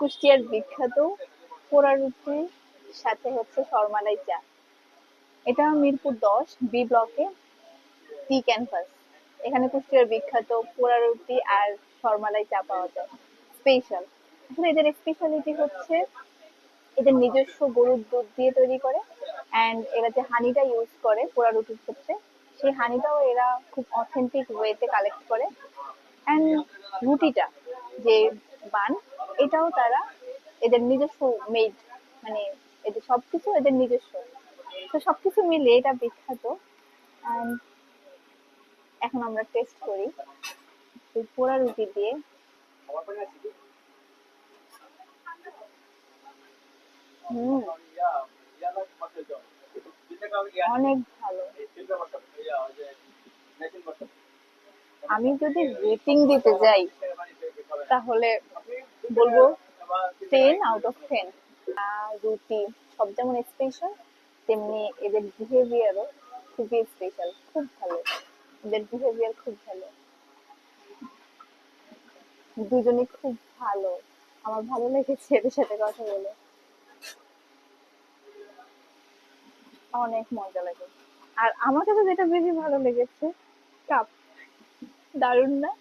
কুষ্টিয়ার বিখ্যাত পোড়া রুটির সাথে হচ্ছে সরমালাই চা। এটা মিরপুর 10 বি ব্লকে টি ক্যাম্পাস। এখানে কুষ্টিয়ার বিখ্যাত পোড়া রুটি আর সরমালাই চা পাওয়া যায়, স্পেশাল। আসলে এদের স্পেশালিটি হচ্ছে এদের নিজস্ব গরুর দুধ দিয়ে তৈরি করে, অ্যান্ড এরা যে হানিটা ইউজ করে পোড়া রুটির ক্ষেত্রে, সেই হানিটাও এরা খুব অথেন্টিক ওয়েতে কালেক্ট করে। অ্যান্ড রুটিটা যে বান, এটাও তারা এদের নিজস্ব মেড, মানে এদের সবকিছু এদের নিজস্ব। তো সবকিছু মিলে এটা বিখ্যাত। অ্যান্ড এখন আমরা টেস্ট করি এই পোড়া রুটি দিয়ে। হুম, অনেক ভালো। আমি যদি রেটিং দিতে যাই তাহলে বলবো 10 আউট অফ 10। রুটি সব যেমন স্পেশাল, তেমনি এদের বিহেভিয়ারও খুবই স্পেশাল, খুব ভালো। এদের বিহেভিয়ার খুব ভালো, দুজনই খুব ভালো। আমার ভালো লেগেছে এদের সাথে কথা বলে, অনেক মজা লাগে। আর আমার কাছে যেটা বেশি ভালো লেগেছে, কাপ, দারুণ না?